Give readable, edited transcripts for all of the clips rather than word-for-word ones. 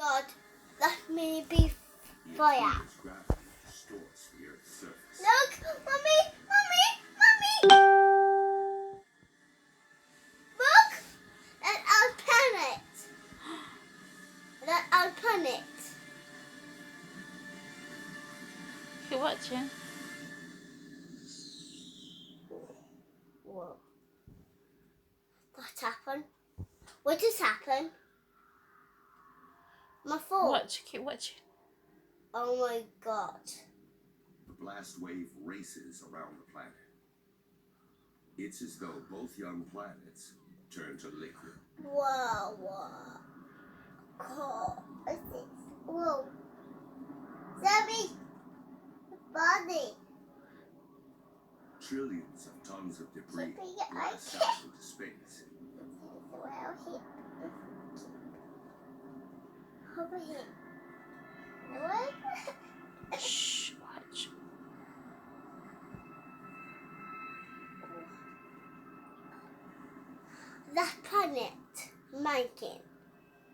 God, let me be fire. Neptune's gravity distorts the Earth's surface. Look, Mommy! Look! That's our planet. That's our planet. You're watching. Whoa. What happened? What just happened? My phone. Watch. Keep watching. Oh my God. The blast wave races around the planet. It's as though both young planets turn to liquid. Whoa. Cool. What's this? Whoa. Sammy. Body. Trillions of tons of debris Sophie, blast I out into space. Well, here. Over here. What? Shh. Watch. That planet making.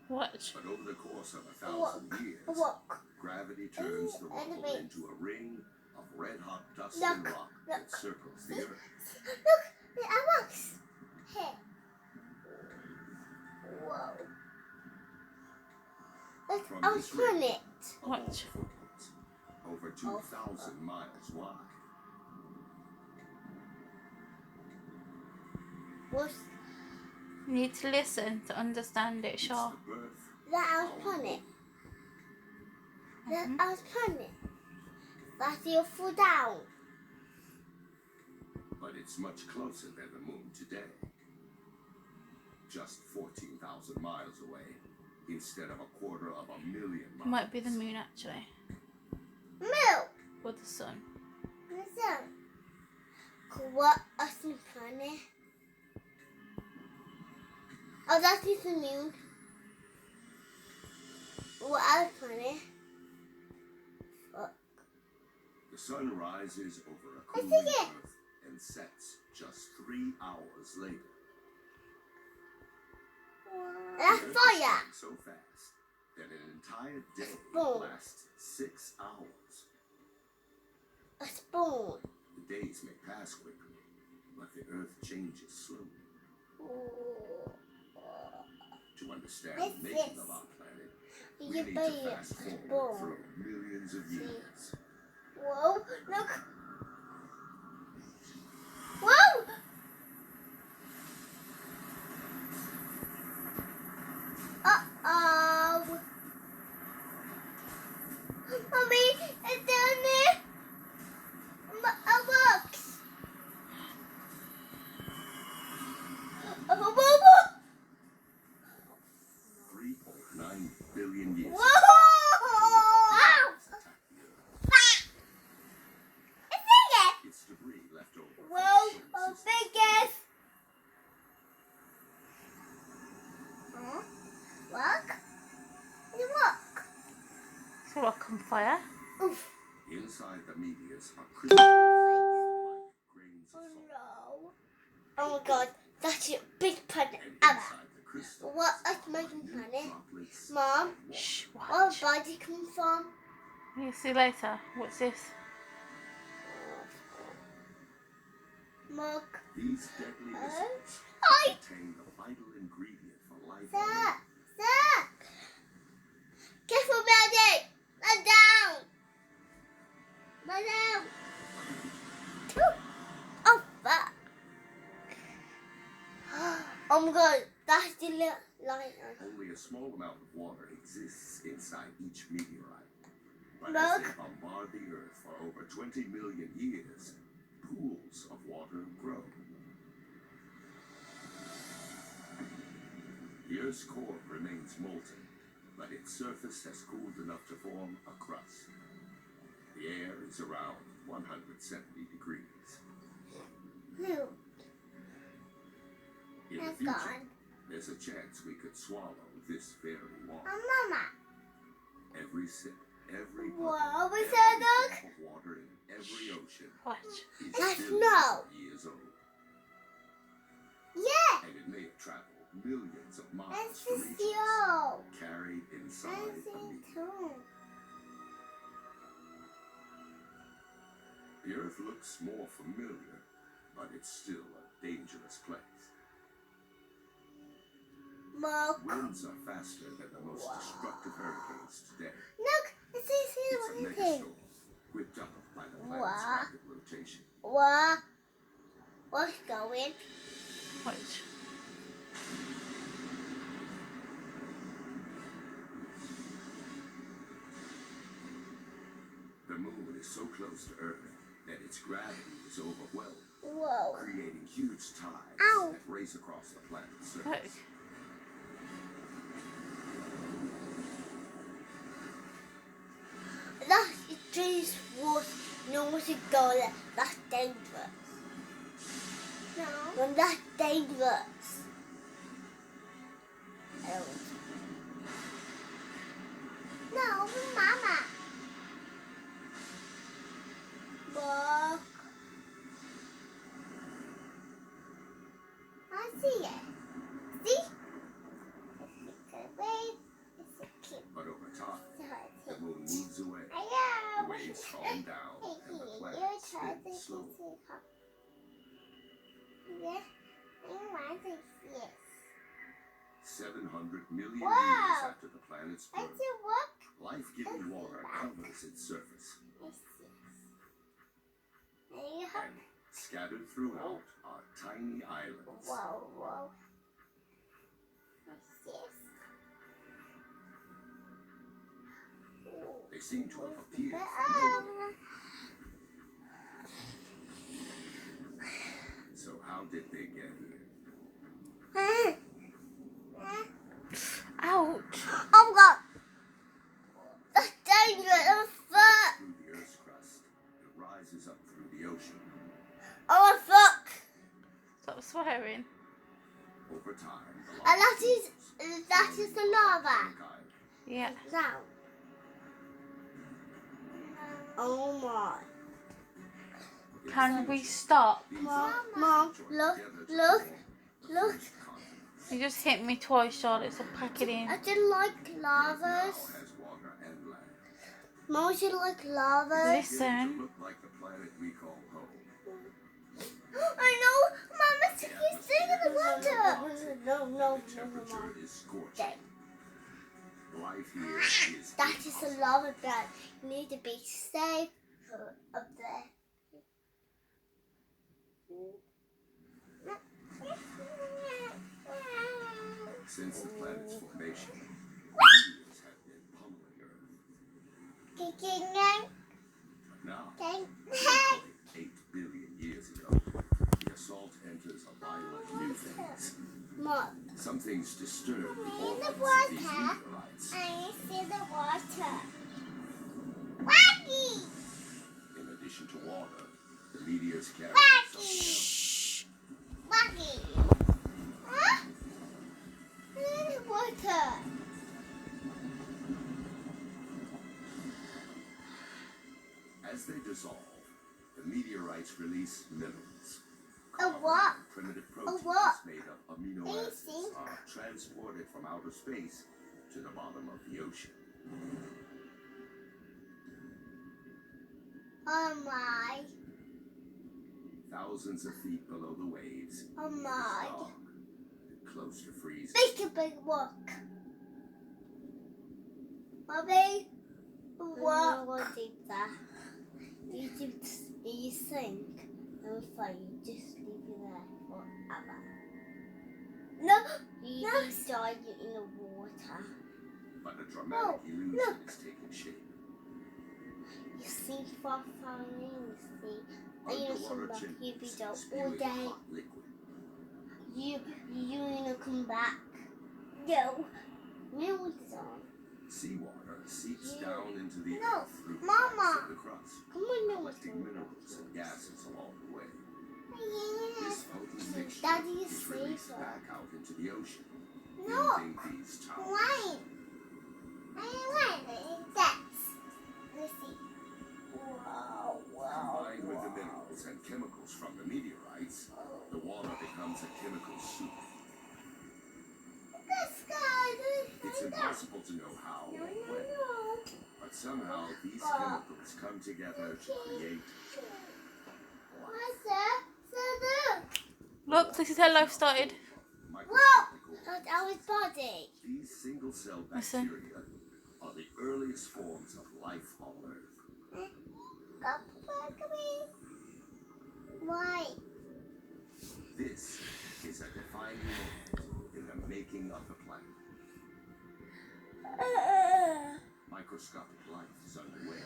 Watch. But over the course of 1,000 years, Walk. gravity turns the rubble Elevate. into a ring of red-hot dust Look, and rock that look. circles the Earth. Look, the Alex. Here. Whoa. That's From our this ring, planet. a Watch. ball footprints, over 2,000 miles wide. What's You need to listen to understand it, It's Shaw. the birth that our planet? That's Mhm. our planet. That's your fall down. but it's much closer than the moon today. Just 14,000 miles away, instead of 250,000 miles. Might be the moon actually, Milk. or the sun. Listen. What is the planet? Oh, that is the moon. What other planet? Fuck. The sun rises over a I see cooling it. Earth and sets just 3 hours later. That's The Earth is fire. spinning so fast that an entire day Boom. lasts 6 hours. A spoon. The days may pass quickly, but the Earth changes slowly. To understand What's the making this? of our planet, we You need baby. to fast forward Boom. through millions of years. Whoa, look. Whoa! Uh-oh. Mommy, it's down there. A box. Whoa! 3.9 billion years Whoa! Ow! It's debris left over from the Whoa, solar a system. biggest. Huh? Look. Look. It's a rock on fire. Oof. Inside the meteors are crystals like grains of Oh salt. no. Oh my God, that's a big planet And ever. inside the crystals What is are making minute planet? droplets Mom, of water. Shh. where Watch. body come from? You see later. What's this? Look. These deadly missiles Hi. contain the vital ingredient for life Sir, on Earth. sir. Careful, Daddy. Lie down. Lie down. Ooh. Oh, fuck. Oh my God, that's the lion. Only a small amount of water exists inside each meteorite. But as they Look. bombard the Earth for over 20 million years, pools of water grow. The Earth's core remains molten, but its surface has cooled enough to form a crust. The air is around 170 degrees. Who? In the That's future, gone. there's a chance we could swallow this very water. Oh, Mama. Every sip, every Whoa, puddle, was every that dog? drop of water in every ocean Watch. is Let's billions know. of years old. Yeah. And it may have traveled millions of monster regions slow. carried inside a meteor. The Earth looks more familiar, but it's still a dangerous place. Look. Winds are faster than the most destructive hurricanes today. Look, it's It's a a megastorm, whipped up by the planet's rapid rotation. What's going? Which? The moon is so close to Earth that its gravity is overwhelmed, Whoa. creating huge tides Ow. that race across the planet's Look. surface. That is what no one should go there. That's dangerous. No. That's dangerous. No, Mama. Look. I see it. See? It's a wave. It's a kid. But over time, the moon It's moves away, a the waves calm down, and the planet spins slowly. Yeah, I want to see it. 700 million Wow. years after the planet's I birth, see what? life-giving water covers its surface, and scattered throughout are tiny islands. Whoa. What's this? They seem to have appeared from nowhere. So how did they get here? Ouch. Oh God! That's dangerous. Fuck! Through the Earth's crust, it rises up through the ocean. Oh fuck! Stop swearing. Over time, the And lava that is the lava. volcanic island. Yeah. Now. Oh my! It Can is we stop? these Mom, islands join look, together to look, form the look. first continent. You just hit me twice, Charlotte, so pack it in. I didn't like Earth now lavas. has water and land. Mom didn't like lavas. It's beginning Listen. to look like the planet we call home. I know. Mama, you stay in the water. The temperature is scorching. Life here is That is a impossible. lava bed. You need to be safe up there. Since the planet's formation, humans have been pummeling Earth. But now, 8 billion years ago, the assault enters a violent new phase. Mom, Some things disturb the the orbits of water. these meteorites. I see the water. Wacky! In addition to water, the meteors carry Wacky! Wacky! Huh? The water. As they dissolve, the meteorites release minerals. A what? Primitive proteins what? made of amino They acids think- are transported from outer space to the bottom of the ocean. Oh my. Thousands of feet below the waves, Oh it's my. dark and close to freezing. Big walk. Mommy, walk. You sink and fine. You just leave it there forever. No, you die in the water. But a dramatic illusion look. is taking shape. You see far in, you see. And you come Underwater back, you be chimneys there all spewing day. hot liquid. You gonna come back. No. No, it's on. Seawater seeps Yeah. down into the No, earth through Mama. cracks in the crust, Come on, no, it's collecting minerals and gases along the way. Yes. This potent mixture Daddy is is released safer. back out into the ocean, No. building these towers. Why? I want that. Let's see. Wow. Combined with the minerals and chemicals from the meteorites, the water becomes a chemical soup. Look at It's impossible to know how or when, but somehow these chemicals come together to create Look, this is how life started. microscopic That's our body. These single-cell Listen. bacteria are the earliest forms of life on Earth. Why? This is a defining moment in the making of the planet. Microscopic life is underway.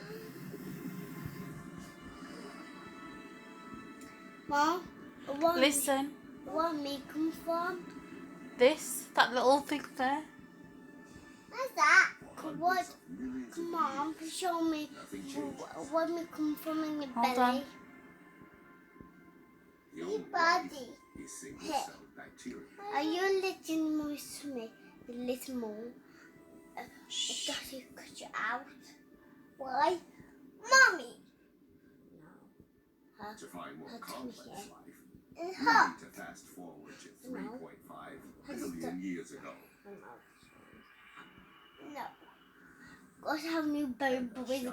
Mom, Listen, where me come from? that little thing there. What's that? For What? hundreds of millions of Come on, years, show me nothing changes. where me come from in your Hold belly. on. The only body. life is single-cell bacteria. Are you listening to me? A little more. Daddy, cut you out. Why? Mommy. No. To find more Her complex tummy, life, yeah. we It's hot. need to fast forward to No. 3.5 billion years ago. No. Got to have new baby boys again.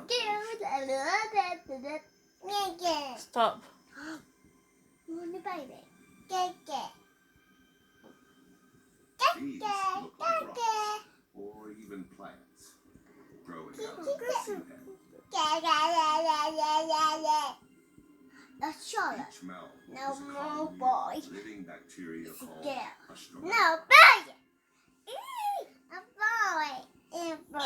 Stop. You want a baby? These look like rocks, or even plants, growing out of the seabed. That's Charlotte. Each mouth No is a more colony boy. of living bacteria It's a called girl. a stroma. No, baby. A boy.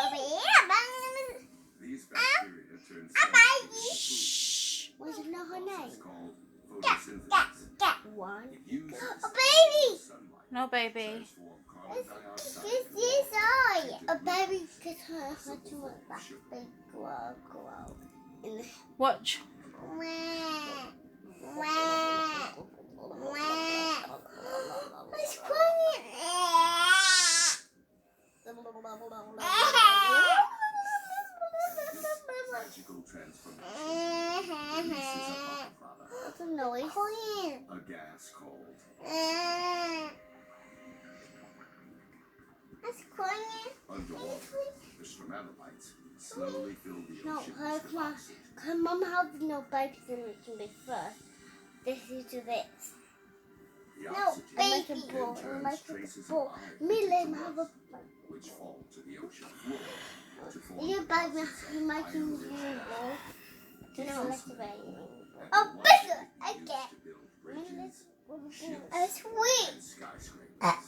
These bacteria turn baby. into food. What's her Process name? called photosynthesis. One. It uses A baby. sunlight No, to baby. transform carbon dioxide This into is water. I. A baby could hurt her to make that big grow. In the Watch. What's going Magical transformation releases a byproduct, What's the noise? a gas called underwater. The stromatolites slowly fill the No, ocean her with mom. oxygen. Her mum has no babies in it to be first. This is to this. The No, oxygen baby then boy. turns Like traces a boy. of iron Me into let me have a. rust, which fall to the ocean floor to form You baby, deposits of you making iron-rich you rock. go. These No, let's systems wait. have Oh, been bigger, widely used okay. to build bridges, ships, A sweet. and skyscrapers.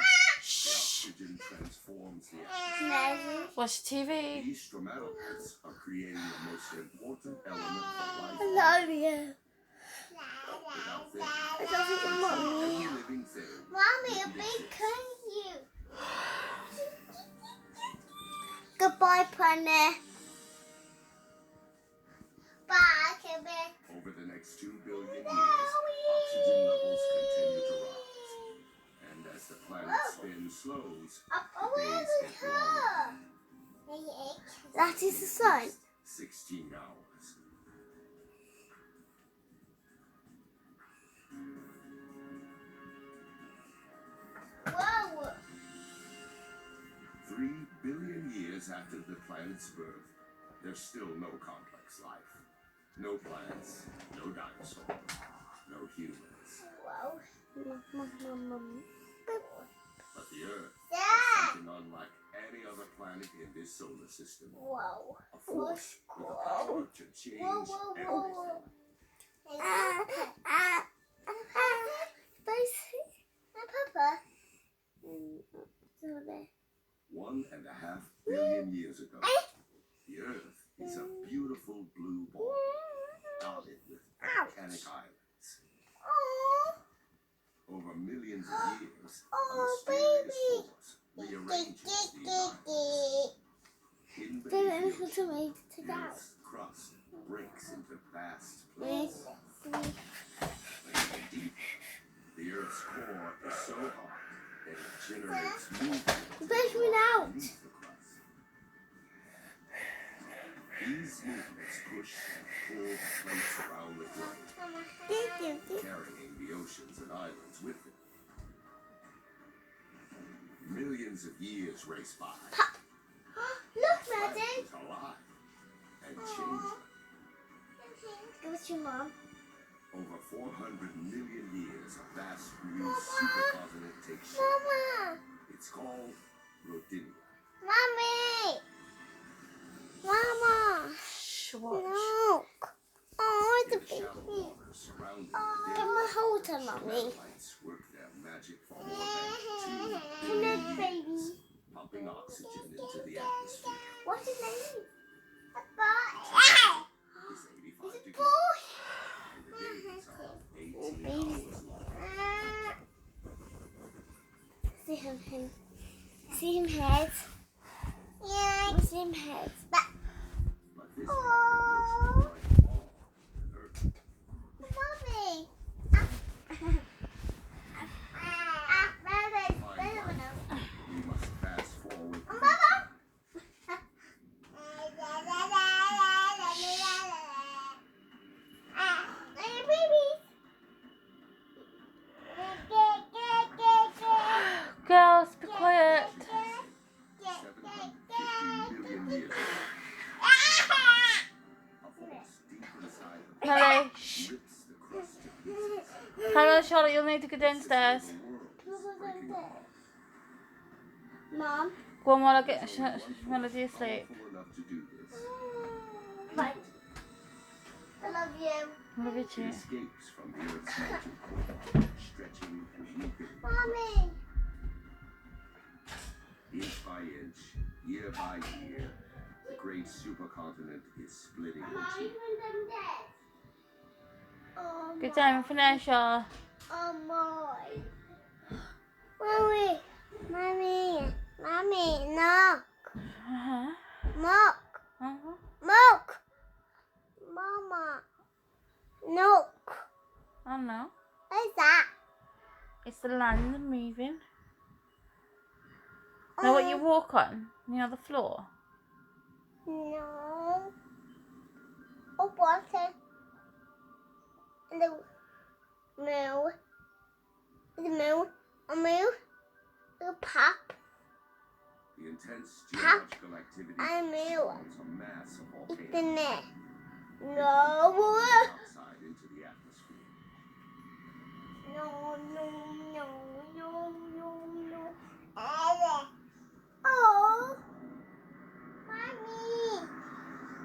Oxygen transforms the atmosphere. Watch TV. These stromatolites are creating the most important element for life. I love you. Without them, I don't think I'm mommy. every living thing Mommy, a wouldn't big exist. thank you. Goodbye, Penny. Bye, Kimmy. Over the next 2 billion years, oxygen levels continue to rise. And as the planet's spin slows, the days get longer. That is the sun. 16 hours. Whoa. 3 billion years after the planet's birth, there's still no complex life. No plants, no dinosaurs, no humans. Whoa. But the Earth Dad. is something unlike any other planet in this solar system. Whoa. A force with the power to change everything. Papa. 1.5 billion years ago, the Earth is a beautiful blue ball, dotted with volcanic islands. Over millions of years, a mysterious force rearranges these islands. Hidden beneath the ocean, the Earth's crust breaks into vast plains. Deep, the Earth's core is so hot that it generates movement Push me out. beneath the crust. These full plates around the globe, carrying the oceans and islands with them. Millions of years race by. Look, The planet Daddy. is alive and changing. Give it to your mom. Over 400 million years, a vast new supercontinent takes shape. Mama. It's called Rodinia. Mommy. Mama. Shh, watch. Look. Oh, it's a In shallow baby. water surrounding Give Rodinia, me hold her, Mommy. satellites work their magic for more than 2 Come billion here, years, baby. pumping oxygen into the atmosphere. What's his name? A boy. It's 85 It's a degrees, boy. and the days are 18 hours long. See him. See him head. Yeah. See him head. But But this oh, planet looks like all on Earth. mommy. We must fast forward. Girls, be quiet. 750 million years ago, a force deep inside the Kelly, shh. rips the crust to pieces. Come on, Charlotte, you'll need to go downstairs. The world is breaking apart. Mom. Go on while I get Melody asleep. Powerful enough to do this. Right. I love you. Love you It too. escapes from the Earth's molten core, stretching and weakening. Mommy. Inch by inch, year by year, the great supercontinent is splitting in two. Oh, Good time for now, Charlotte. oh my. Mommy. Mommy. Mommy. No. Uh-huh. Milk. Uh-huh. Milk. Mama. Milk. I know. What is that? It's the land moving. Know what you walk on? You know the floor? No. Oh, water. And the mill. The mill. A mill. The pop. The intense Pop geological activity and mill. spawns a mass of It's the volcanoes net. and No. dioxide into the atmosphere. No, no, no, no, no, no. Oh. Mommy.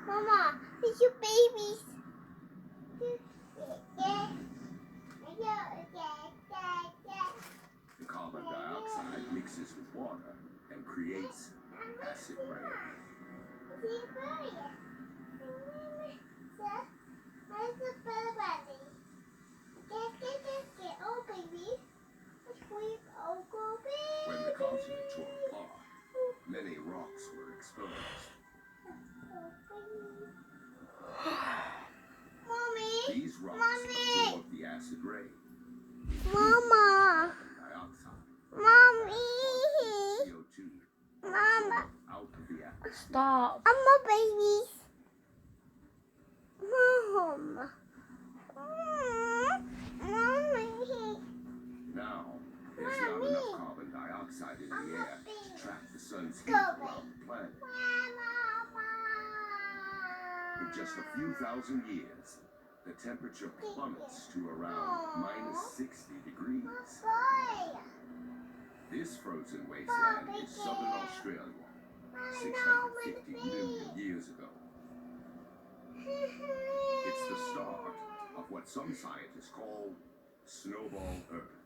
Mama, it's your babies. The carbon dioxide mixes with water and creates acid rain. When the continent tore apart, many rocks were exposed. Mommy, These rocks Mommy. absorb the acid rain, Mama, dioxide, Mommy, CO2 Mama, out of the atmosphere. Stop. I'm a baby. Mom, Mommy, Now, there's not Mommy. enough carbon dioxide in the air to trap the sun's heat Go around away. the planet. Mama. In just a few thousand years, the temperature plummets to around minus 60 degrees. Boy. This frozen wasteland is southern Australia, 650 million years ago. It's the start of what some scientists call Snowball Earth,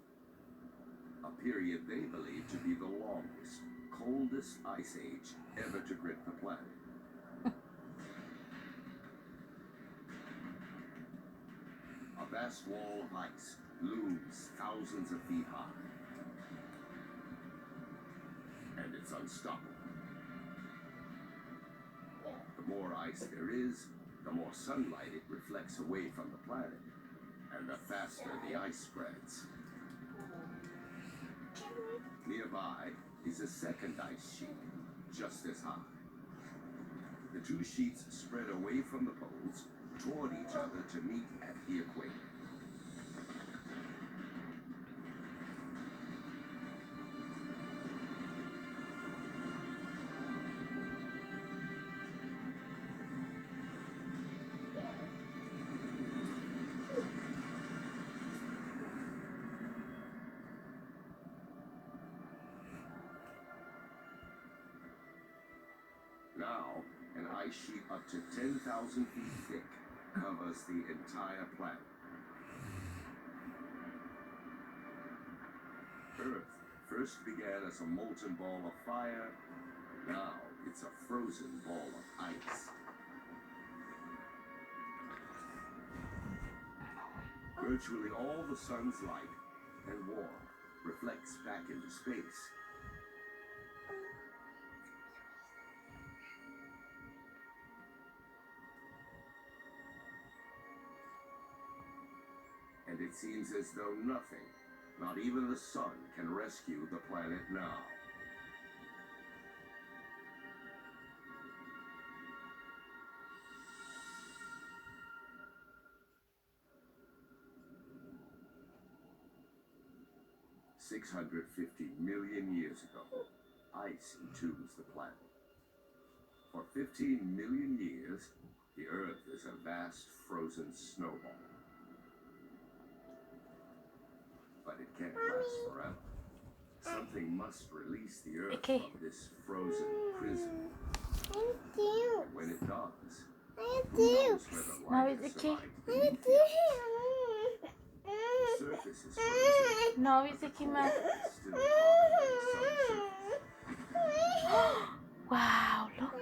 a period they believe to be the longest, coldest ice age ever to grip the planet. A vast wall of ice looms thousands of feet high, and it's unstoppable. The more ice there is, the more sunlight it reflects away from the planet, and the faster the ice spreads. Nearby is a second ice sheet, just as high. The two sheets spread away from the poles toward each other to meet at the equator. Now, an ice sheet up to 10,000 feet thick covers the entire planet. Earth first began as a molten ball of fire. Now it's a frozen ball of ice. Virtually all the sun's light and warmth reflects back into space. And it seems as though nothing, not even the sun, can rescue the planet now. $650 million years ago, ice entombs the planet. For 15 million years, the Earth is a vast frozen snowball. But it can't last forever. Something must release the Earth Okay. from this frozen prison. Thank you. And when it does, Thank who you. knows whether Now life it's has okay. survived Thank beneath you. the surface is frozen. No, it's okay, man. It's still hot on the surface. Wow, look.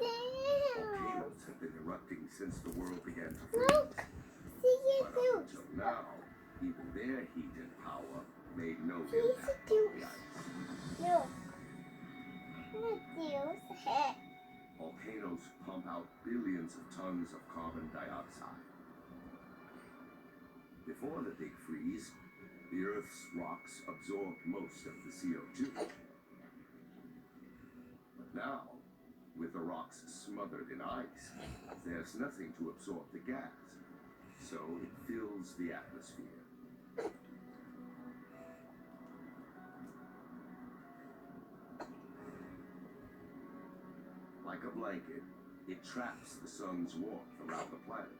Volcanoes have been erupting since the world began to freeze. Look. See you But up too. until now, even their heat and power made no See you impact too. on the ice. Look. Look. Head. Volcanoes pump out billions of tons of carbon dioxide. Before the big freeze, the Earth's rocks absorbed most of the CO2. But now, with the rocks smothered in ice, there's nothing to absorb the gas, so it fills the atmosphere. Like a blanket, it traps the sun's warmth around the planet,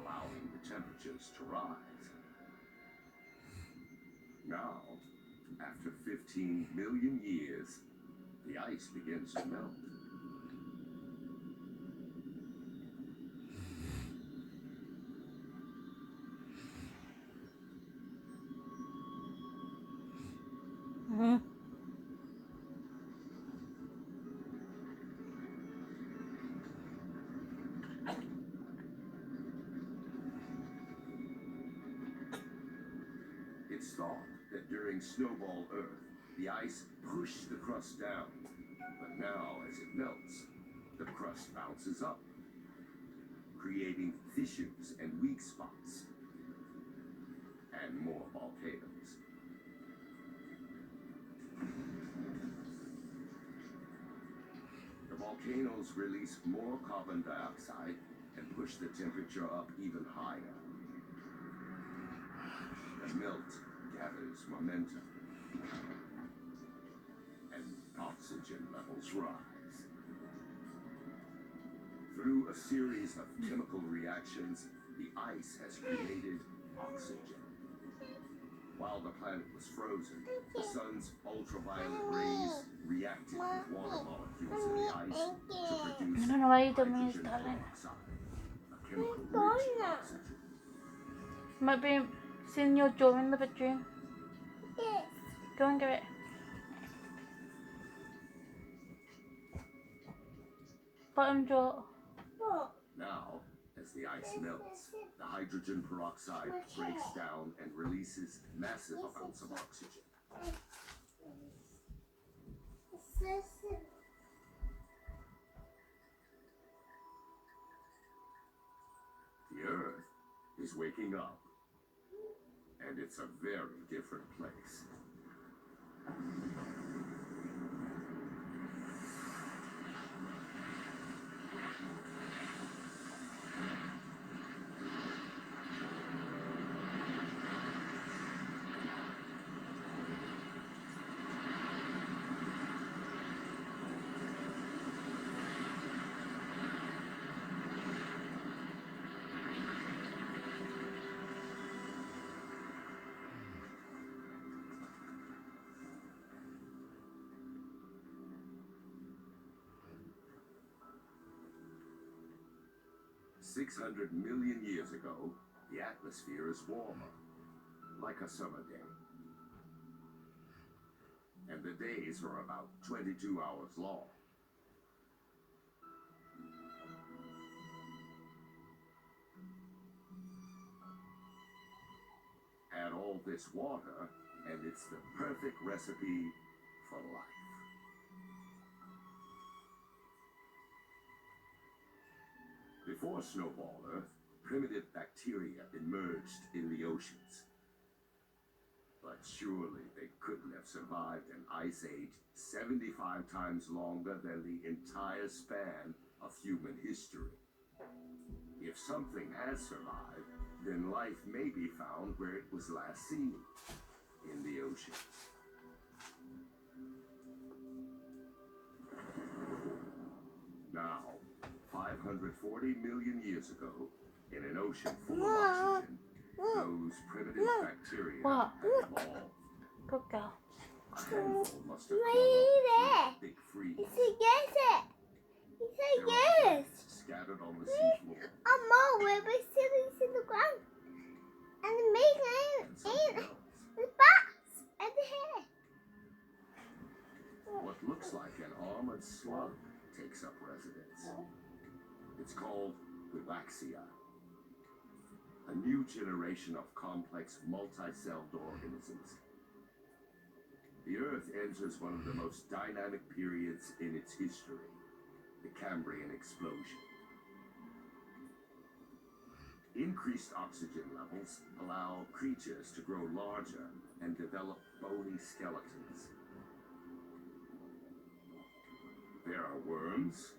allowing the temperatures to rise. Now, after 15 million years, the ice begins to melt. Mhm. It's thought that during Snowball Earth, the ice pushed the crust down. But now, as it melts, the crust bounces up, creating fissures and weak spots, and more volcanoes. The volcanoes release more carbon dioxide and push the temperature up even higher. The melt gathers momentum, and oxygen levels rise. Through a series of chemical reactions, the ice has created oxygen. While the planet was frozen, the sun's ultraviolet rays reacted with water molecules in the ice to produce I don't know why you don't mean hydrogen it, darling. peroxide, a chemical rich in oxygen. Might be seeing your jaw in the bedroom. Yes. Go and get it. Bottom jaw. Look. Now, as the ice melts, the hydrogen peroxide breaks down and releases massive amounts of oxygen. The Earth is waking up, and it's a very different place. 600 million years ago, the atmosphere is warmer, like a summer day. And the days are about 22 hours long. Add all this water, and it's the perfect recipe for life. Before Snowball Earth, primitive bacteria emerged in the oceans. But surely they couldn't have survived an ice age 75 times longer than the entire span of human history. If something has survived, then life may be found where it was last seen, in the ocean. Now, 540 million years ago, in an ocean full of oxygen, those primitive bacteria What? had evolved. Good girl. A handful must have Read come it. up in a big freeze. He said yes. He said There were yes. plants scattered on the seafloor, Mom, we're sitting in the ground. And the making and something else. the bats and the hair. What looks like an armored slug takes up residence. It's called Vivaxia, a new generation of complex multi-celled organisms. The Earth enters one of the most dynamic periods in its history, the Cambrian explosion. Increased oxygen levels allow creatures to grow larger and develop bony skeletons. There are worms,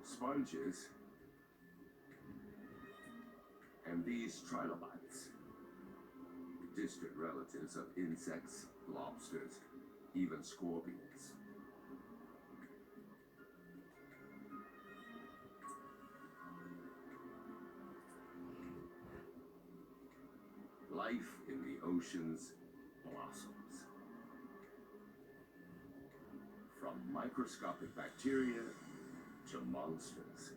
sponges, and these trilobites, distant relatives of insects, lobsters, even scorpions. Life in the oceans blossoms. From microscopic bacteria to monsters.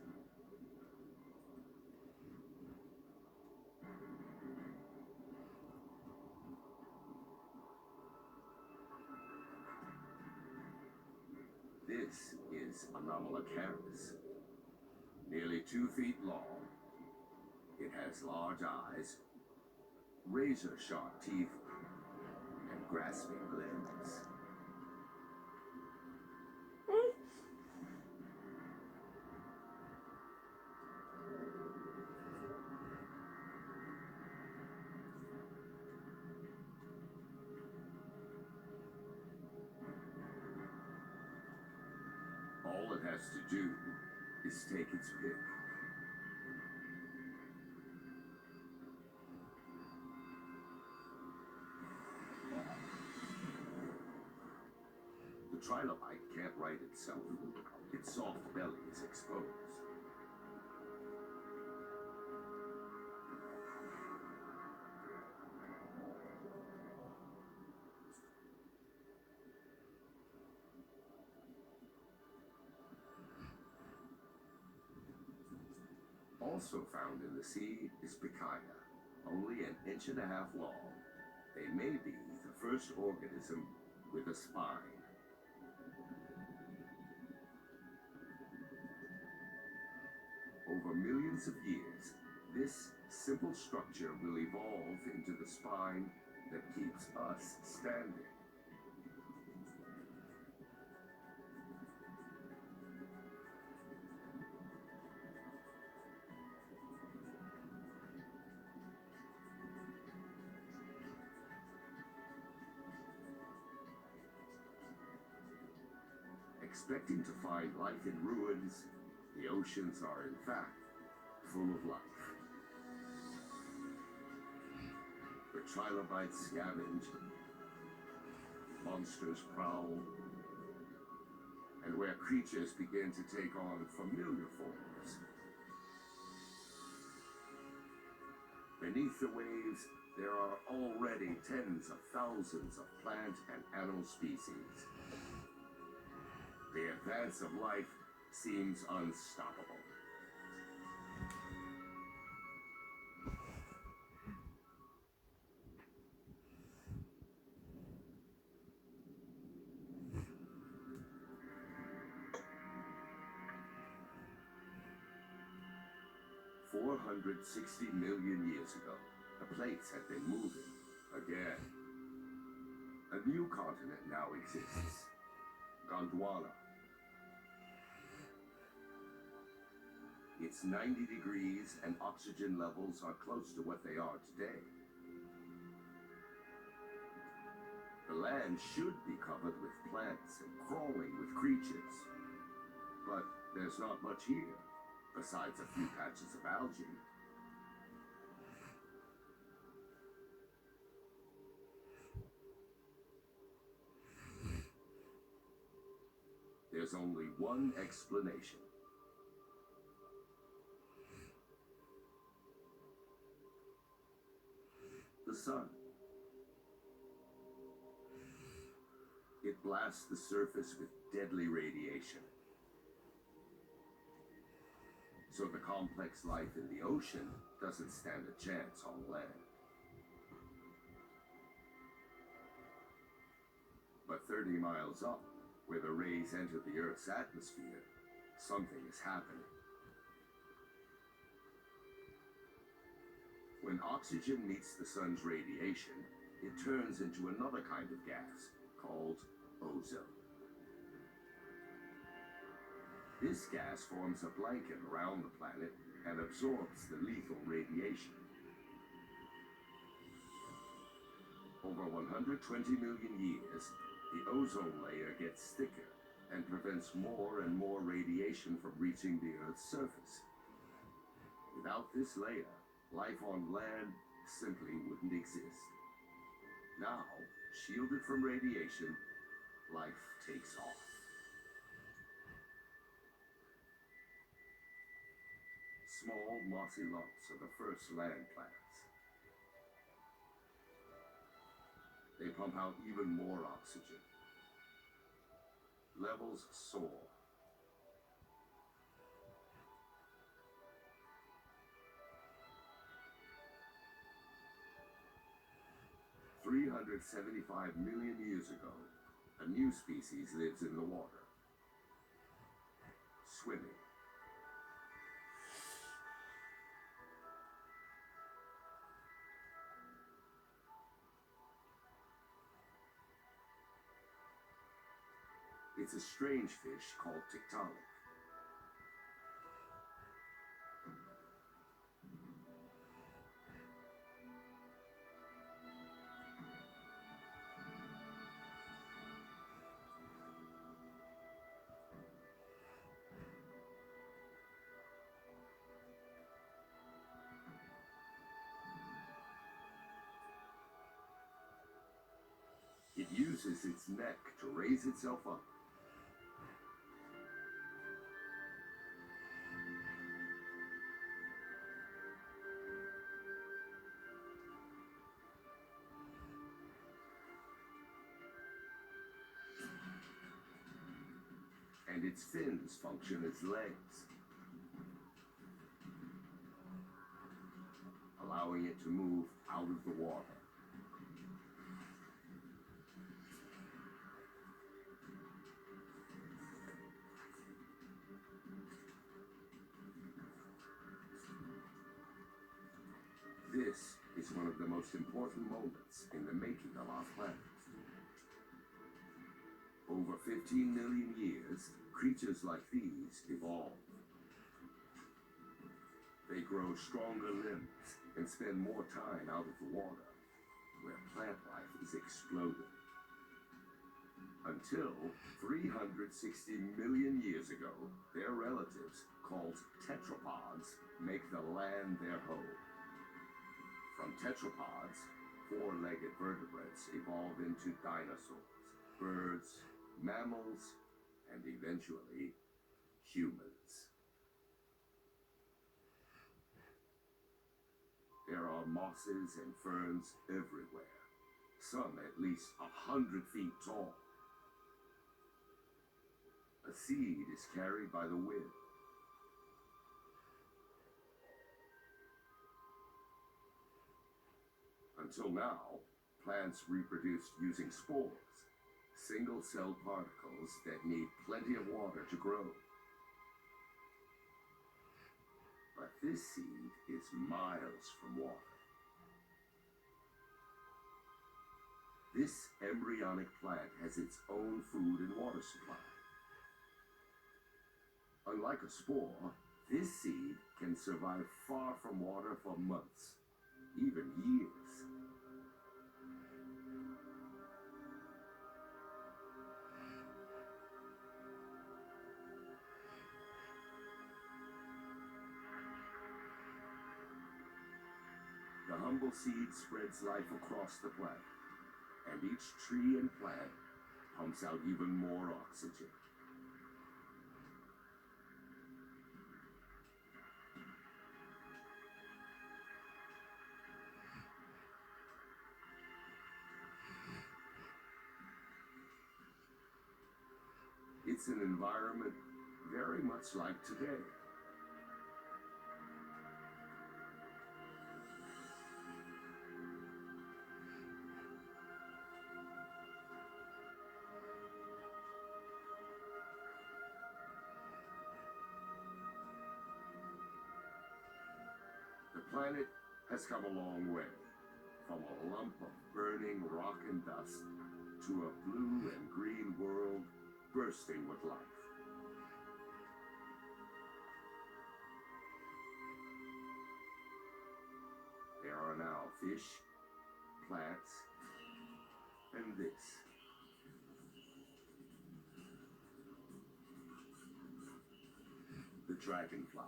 This is Anomalocaris, nearly 2 feet long. It has large eyes, razor-sharp teeth, and grasping limbs. All it has to do is take its pick. The trilobite can't right itself. Its soft belly is exposed. Also found in the sea is Picaia, only 1.5 inches long. They may be the first organism with a spine. Over millions of years, this simple structure will evolve into the spine that keeps us standing. Expecting to find life in ruins, the oceans are in fact full of life. Where trilobites scavenge, monsters prowl, and where creatures begin to take on familiar forms. Beneath the waves, there are already tens of thousands of plant and animal species. The advance of life seems unstoppable. 460 million years ago, the plates had been moving again. A new continent now exists, Gondwana. It's 90 degrees and oxygen levels are close to what they are today. The land should be covered with plants and crawling with creatures. But there's not much here, besides a few patches of algae. There's only one explanation. The sun. It blasts the surface with deadly radiation. So the complex life in the ocean doesn't stand a chance on land. But 30 miles up, where the rays enter the Earth's atmosphere, something is happening. When oxygen meets the sun's radiation, it turns into another kind of gas called ozone. This gas forms a blanket around the planet and absorbs the lethal radiation. Over 120 million years, the ozone layer gets thicker and prevents more and more radiation from reaching the Earth's surface. Without this layer, life on land simply wouldn't exist. Now, shielded from radiation, life takes off. Small mossy lumps are the first land plants. They pump out even more oxygen. Levels soar. $375 million years ago, a new species lives in the water, swimming. It's a strange fish called Tiktaalik. It uses its neck to raise itself up. And its fins function as legs, allowing it to move out of the water. This is one of the most important moments in the making of our planet. Over 15 million years, creatures like these evolve. They grow stronger limbs and spend more time out of the water, where plant life is exploding. Until 360 million years ago, their relatives, called tetrapods, make the land their home. From tetrapods, four-legged vertebrates evolve into dinosaurs, birds, mammals, and eventually humans. There are mosses and ferns everywhere, some at least 100 feet tall. A seed is carried by the wind. Until now, plants reproduced using spores, single-celled particles that need plenty of water to grow. But this seed is miles from water. This embryonic plant has its own food and water supply. Unlike a spore, this seed can survive far from water for months, even years. The humble seed spreads life across the planet, and each tree and plant pumps out even more oxygen. It's an environment very much like today. The planet has come a long way, from a lump of burning rock and dust to a blue and green world bursting with life. There are now fish, plants, and this. The dragonfly.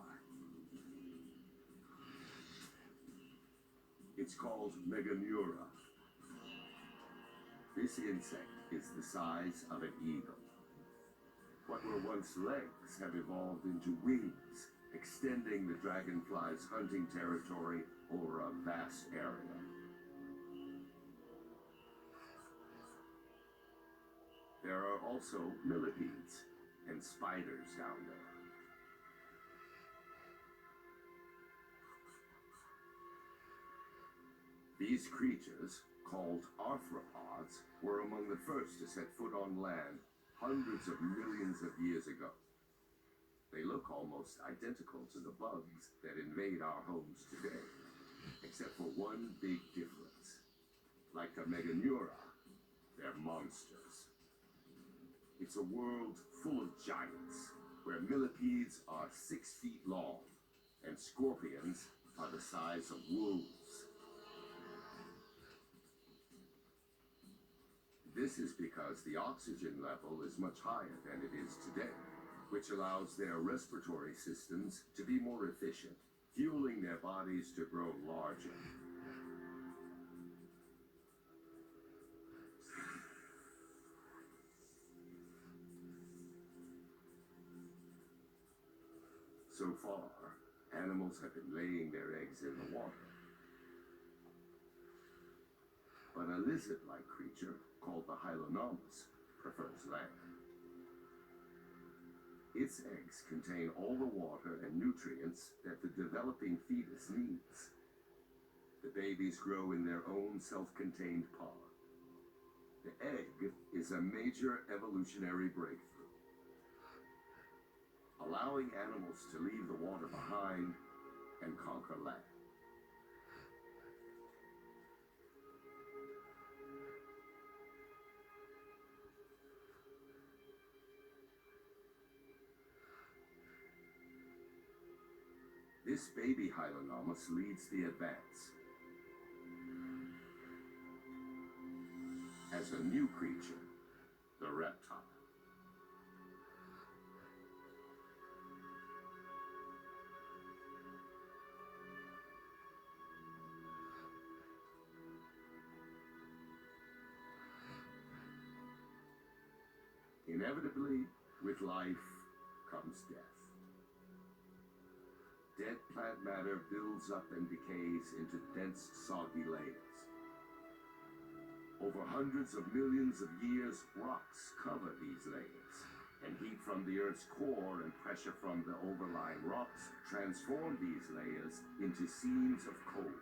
It's called Meganeura. This insect is the size of an eagle. What were once legs have evolved into wings, extending the dragonfly's hunting territory over a vast area. There are also millipedes and spiders down there. These creatures, called arthropods, were among the first to set foot on land hundreds of millions of years ago. They look almost identical to the bugs that invade our homes today, except for one big difference. Like the Meganeura, they're monsters. It's a world full of giants, where millipedes are 6 feet long, and scorpions are the size of wolves. This is because the oxygen level is much higher than it is today, which allows their respiratory systems to be more efficient, fueling their bodies to grow larger. So far, animals have been laying their eggs in the water. But a lizard-like creature, called the Hylonomus, prefers land. Its eggs contain all the water and nutrients that the developing fetus needs. The babies grow in their own self-contained pod. The egg is a major evolutionary breakthrough, allowing animals to leave the water behind and conquer land. This baby Hylonomus leads the advance. As a new creature, the reptile. Inevitably, with life comes death. Dead plant matter builds up and decays into dense, soggy layers. Over hundreds of millions of years, rocks cover these layers, and heat from the Earth's core and pressure from the overlying rocks transform these layers into seams of coal.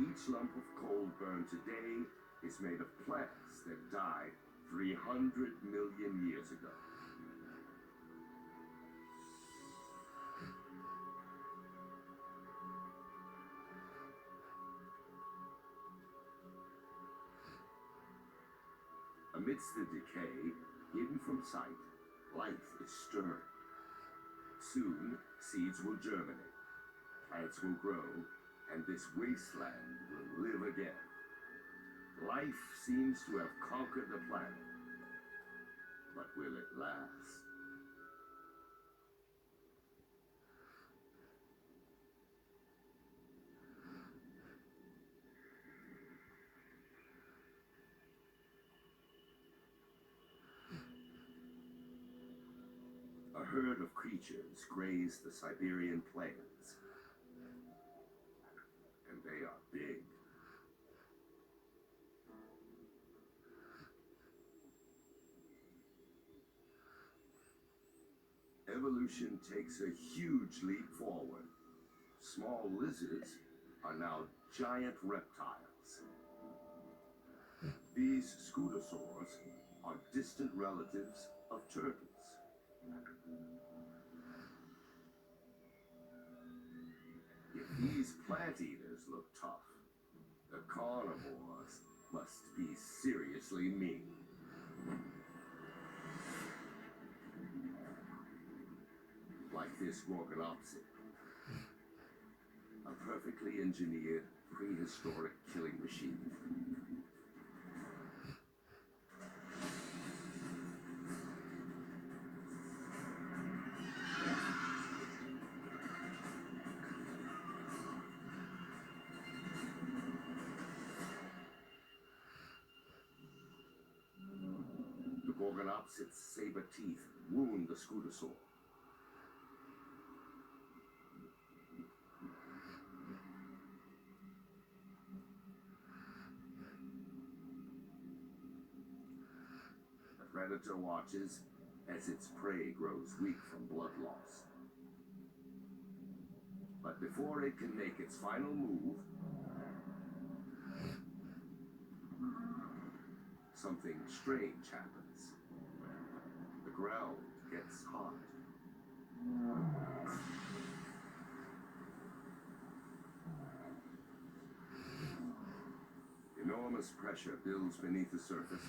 Each lump of coal burned today is made of plants that died 300 million years ago. Amidst the decay, hidden from sight, life is stirring. Soon, seeds will germinate, plants will grow, and this wasteland will live again. Life seems to have conquered the planet, but will it last? A herd of creatures graze the Siberian plains, and they are big. Evolution takes a huge leap forward. Small lizards are now giant reptiles. These scutosaurs are distant relatives of turtles. If these plant eaters look tough, the carnivores must be seriously mean. Like this Gorgonopsid, a perfectly engineered prehistoric killing machine. The Gorgonopsid's saber teeth wound the scutosaur. The predator watches as its prey grows weak from blood loss. But before it can make its final move, something strange happens. The ground gets hot. Enormous pressure builds beneath the surface,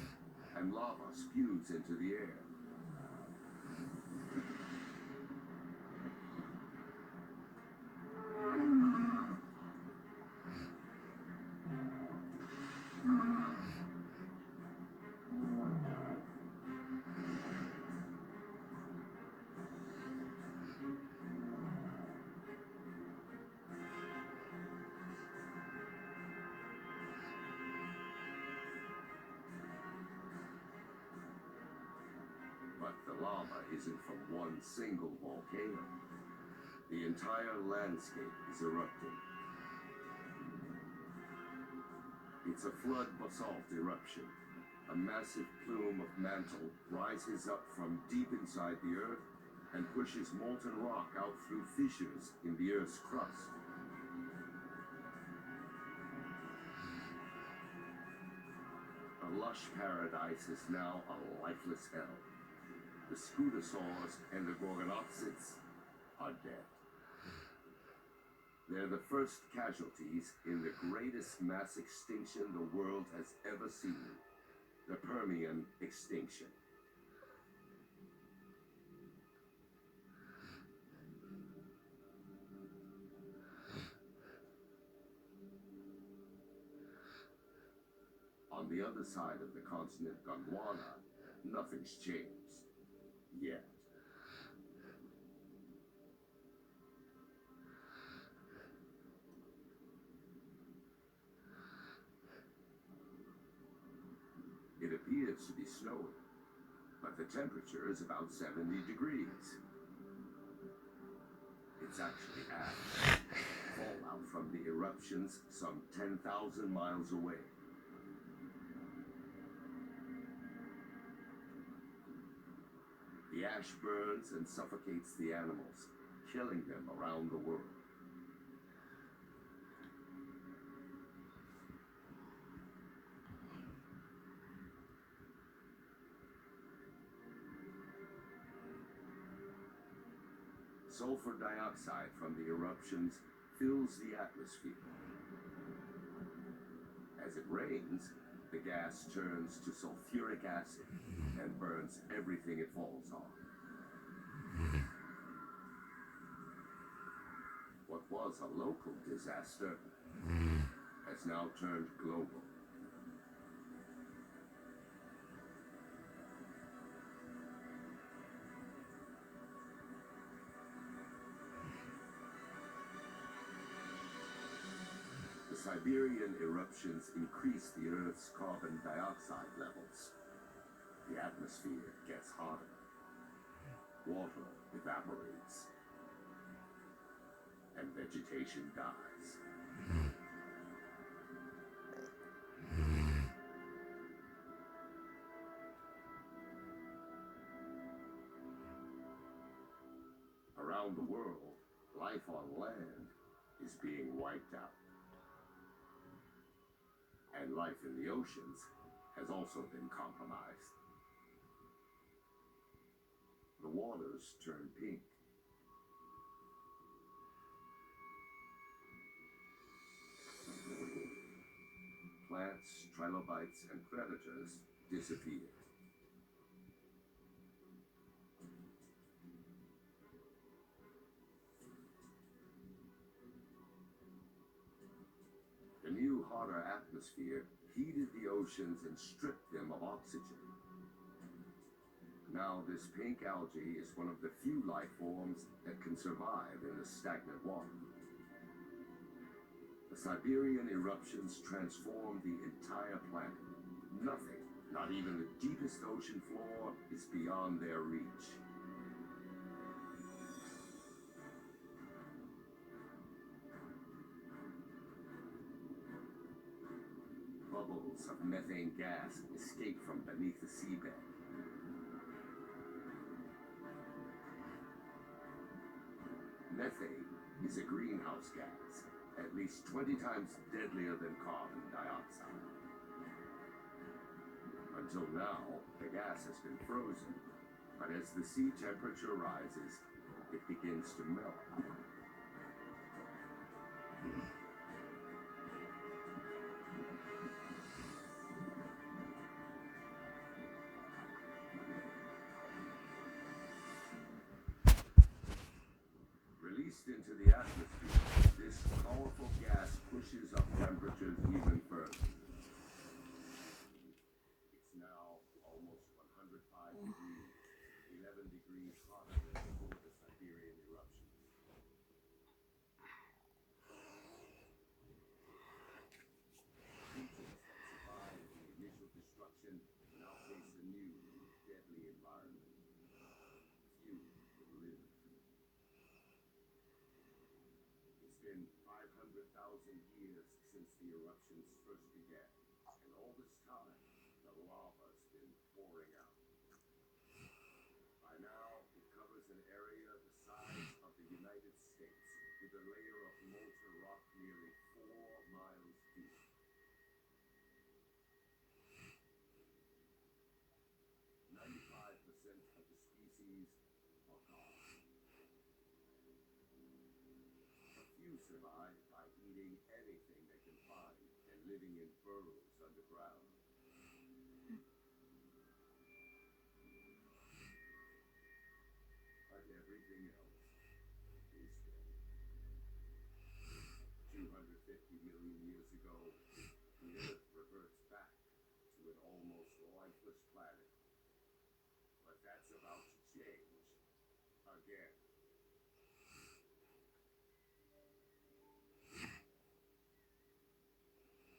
and lava spews into the air. But the lava isn't from one single volcano. The entire landscape is erupting. It's a flood basalt eruption. A massive plume of mantle rises up from deep inside the earth and pushes molten rock out through fissures in the earth's crust. A lush paradise is now a lifeless hell. The scutosaurs and the Gorgonopsids are dead. They're the first casualties in the greatest mass extinction the world has ever seen, the Permian extinction. On the other side of the continent Gondwana, nothing's changed. Yet. It appears to be snowing, but the temperature is about 70 degrees. It's actually ash, fallout from the eruptions some 10,000 miles away. The ash burns and suffocates the animals, killing them around the world. Sulfur dioxide from the eruptions fills the atmosphere. As it rains, The gas turns to sulfuric acid and burns everything it falls on. What was a local disaster has now turned global. The Siberian eruptions increase the Earth's carbon dioxide levels. The atmosphere gets hotter. Water evaporates. And vegetation dies. Around the world, life on land is being wiped out. And life in the oceans has also been compromised. The waters turn pink. Plants, trilobites, and predators disappear. The new, hotter atmosphere heated the oceans and stripped them of oxygen. Now this pink algae is one of the few life forms that can survive in the stagnant water. The Siberian eruptions transformed the entire planet. Nothing, not even the deepest ocean floor, is beyond their reach. Bubbles of methane gas escape from beneath the seabed. Methane is a greenhouse gas, at least 20 times deadlier than carbon dioxide. Until now, the gas has been frozen, but as the sea temperature rises, it begins to melt. Released into the atmosphere, this powerful gas pushes up temperatures even further. It's now almost 105 degrees, 11 degrees hotter than before the Siberian eruption. Creatures that survived the initial destruction now face a new, deadly environment. Few will live. It's been 500,000 years since the eruptions first began, and all this time, the lava's been pouring out. By now, it covers an area the size of the United States, with a layer of molten rock nearly 4 miles deep. 95% of the species are gone. A few survive by eating anything they can find and living in burrows underground. But everything else is dead. 250 million years ago, the Earth reverts back to an almost lifeless planet. But that's about to change again.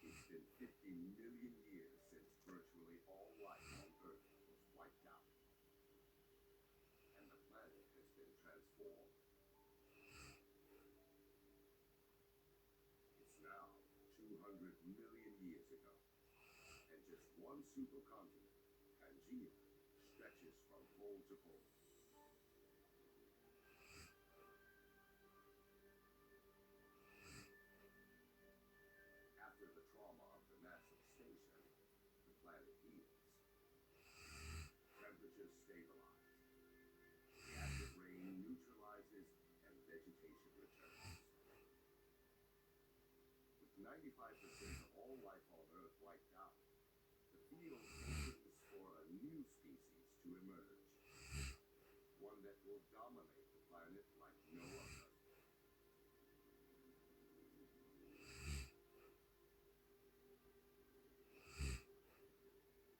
It's been 50 million years since virtually all life on Earth was wiped out. And the planet has been transformed. It's now 200 million years ago. And just one supercontinent, Pangaea, stretches from pole to pole. After the trauma of the massive station, the planet heals. Temperatures stabilize. The acid rain neutralizes and vegetation returns. With 95% of all life on Earth wiped out, Romeo opens for a new species to emerge, one that will dominate the planet like no other.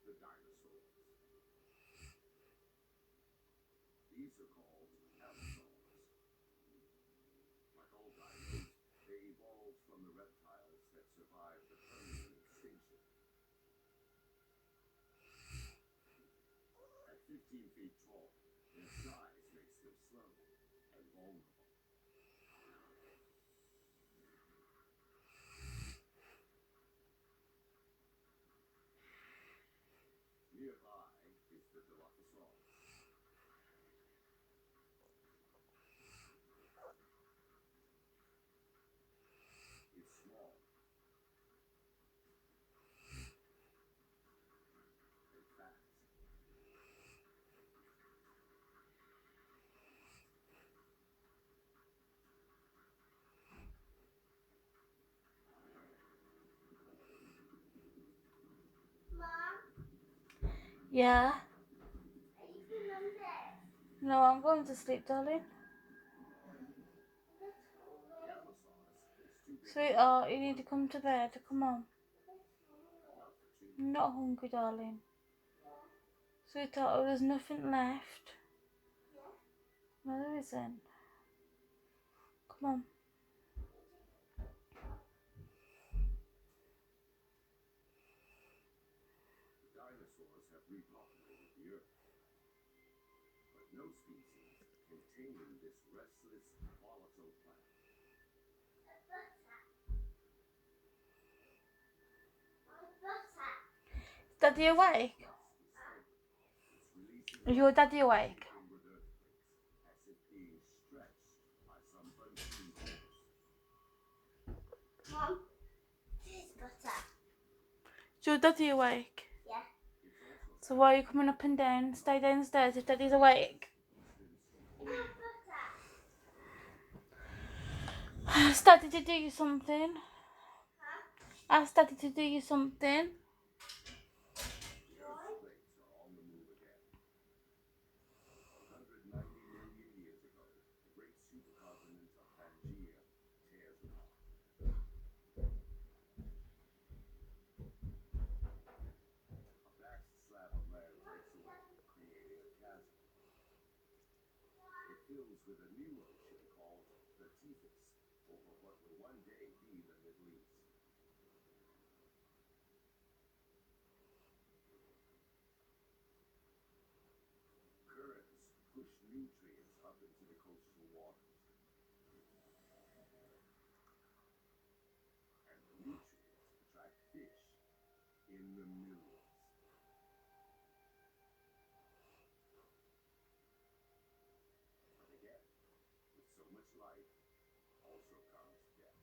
The dinosaurs. These are called allosaurs. Like all dinos, they evolved from the reptiles that survived the Permian extinction. At 15 feet tall, their size makes them slow and vulnerable. Nearby is the Dilophosaurus. It's small and fast. Mom, Yeah. are you going on bed? No, I'm going to sleep, darling. Allosaurus is too big Sweetheart, you need to come to bed. Come on. enough for two. I'm not hungry, darling. Sweetheart, there's nothing left. No, there isn't. Come on. Dinosaurs have repopulated the Earth, but no species can tame this restless, volatile planet. Is Daddy awake? It's releasing Is your daddy awake? inward earthquakes as if being stretched by some unseen force. Mom, this is butter. Is your daddy awake? Yeah. It's also So why are you coming up and down? Stay downstairs if daddy's awake. Ask daddy to do you something. Ask daddy to do you something. the earthquakes are on the move again. 190 million years ago, the great supercontinent of Pangaea tears apart. A vast slab of land breaks away, creating a chasm. It fills with a new ocean called the Tethys, over what will one day be the Middle East. Currents push nutrients up into the coastal waters, and the nutrients attract fish in the millions. But again, with so much life, also comes death.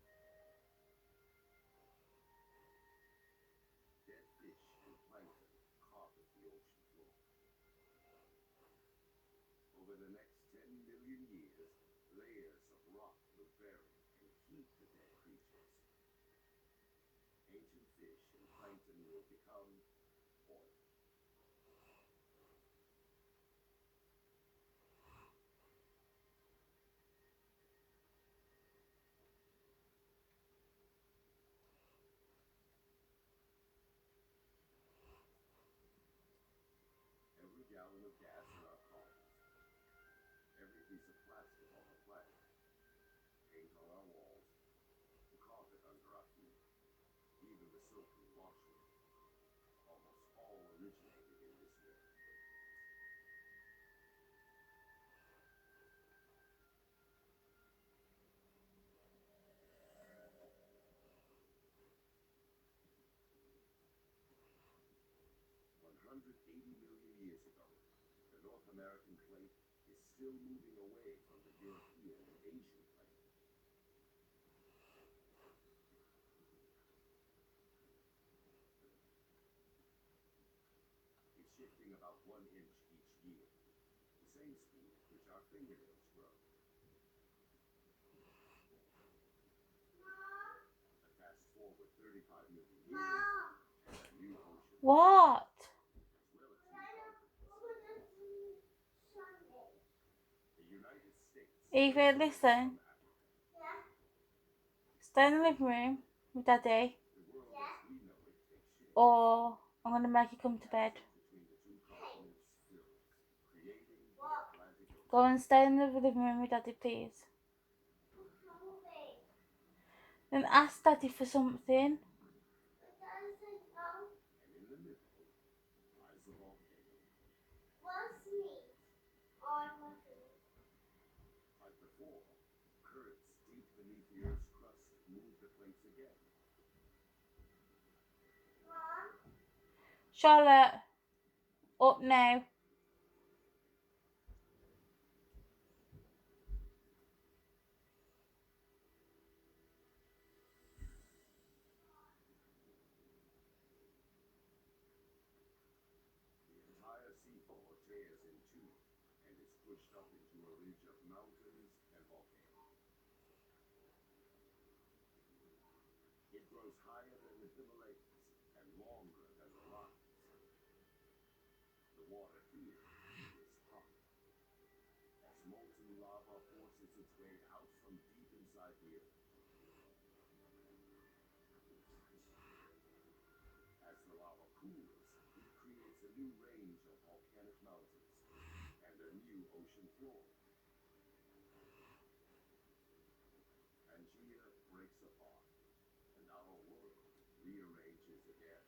Dead fish and plankton carpet the ocean floor. Over the next 10 million years, layers of rock will bury and keep the dead creatures. Ancient fish and plankton will become oil. Every gallon of gas in our cars, every piece of plastic on the planet, paint on our walls, the carpet under our feet, even the soap we wash with, almost all originated in this way. Years ago, the North American plate is still moving away from the European and Asian plate. It's shifting about 1 inch each year, the same speed at which our fingernails grow. But fast forward 35 million years, and a new ocean What? The United States Either listen, Yeah. stay in the living room with Daddy, the world as we know it takes shape or I'm going to make you come to bed. between the two continents fills, creating the Atlantic Ocean. Go and stay in the living room with Daddy, please. Then ask Daddy for something. And in the middle lies the volcano. What's meat on my food? Like before, currents deep beneath the Earth's crust move the plates again. Mom? Charlotte, up now. The entire seafloor tears in two and is pushed up into a ridge of mountains and volcanoes. It grows higher than the Himalayas and longer than the Rockies. The water here is hot as molten lava forces its way out from deep inside the earth. As the lava cools, it creates a new range of volcanic mountains and a new ocean floor. Pangea breaks apart, and our world rearranges again.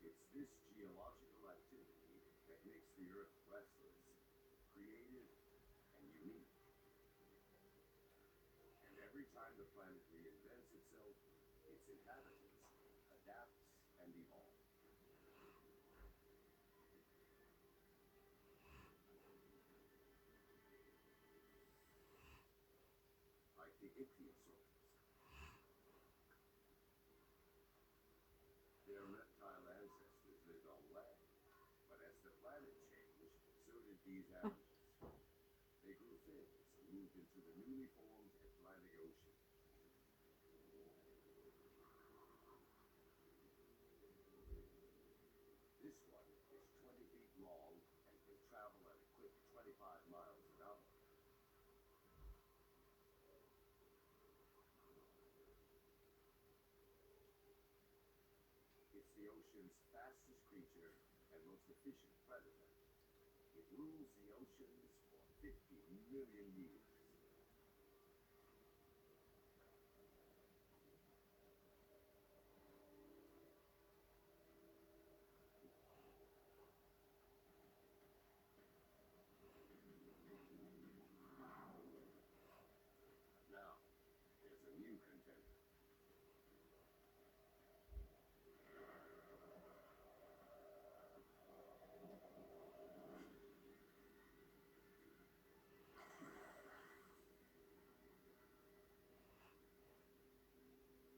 It's this geological activity that makes the Earth restless, creative, and unique. And every time the planet reinvents itself, its inhabitants adapt and evolve. Like the ichthyosaurs. Their reptile ancestors lived on land, but as the planet changed, so did these animals. They grew fins and moved into the newly formed Atlantic Ocean. This one is 20 feet long and can travel at a quick 25 miles an hour. It's the ocean's fastest creature and most efficient predator. It rules the oceans for 50 million years. Now, there's a new contender.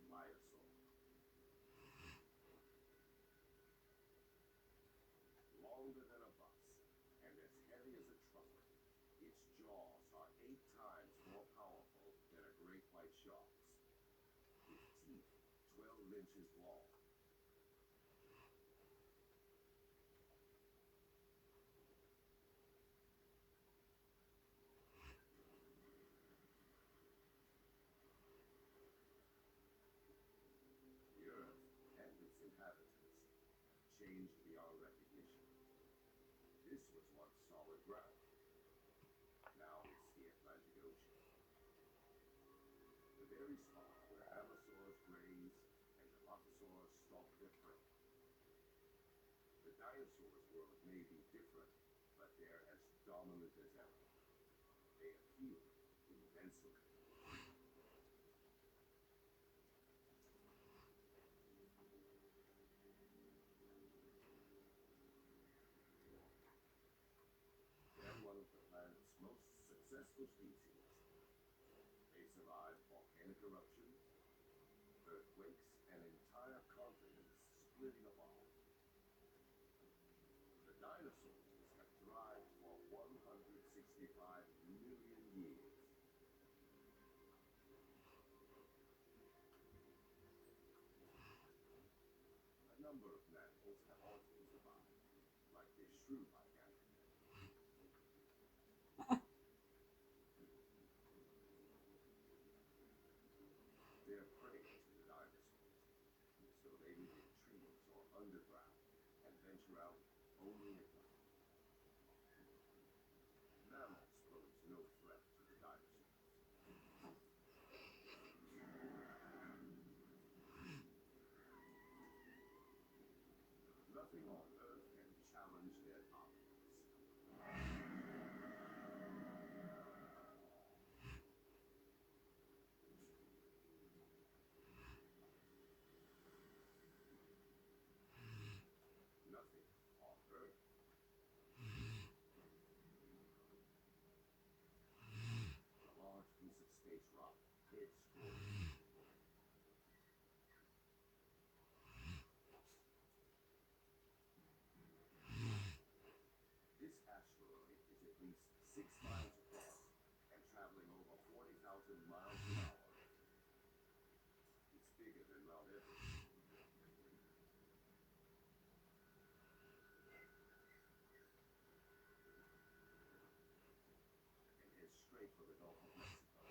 Pliosaur. Longer than a bus and as heavy as a trumpet. Its jaws are 8 times more powerful than a great white shark's. With teeth 12 inches long. The Earth and its inhabitants have changed beyond recognition. This was once solid ground. Now it's the Atlantic Ocean. The very spot where allosaurs graze and dilophosaurs stalk their prey. The dinosaurs' world may be different, but they're as dominant as ever. They appeal immensely. They're one of the planet's most successful species. They survive volcanic eruptions, earthquakes, sources have thrived for 165 million years. A number of mammals have also survived, like the shrew-like animal. They're prey to the dinosaurs, so they live in trees or underground and venture out only at night. Mammals pose no threat to the dinosaurs. Nothing on Earth can challenge their dominance. Nothing on Earth. A large piece of space rock hit squarely. This asteroid is at least 6 miles across and traveling over 40,000 miles an hour. It's bigger than Mount Everest. And heads straight for the Gulf of Mexico.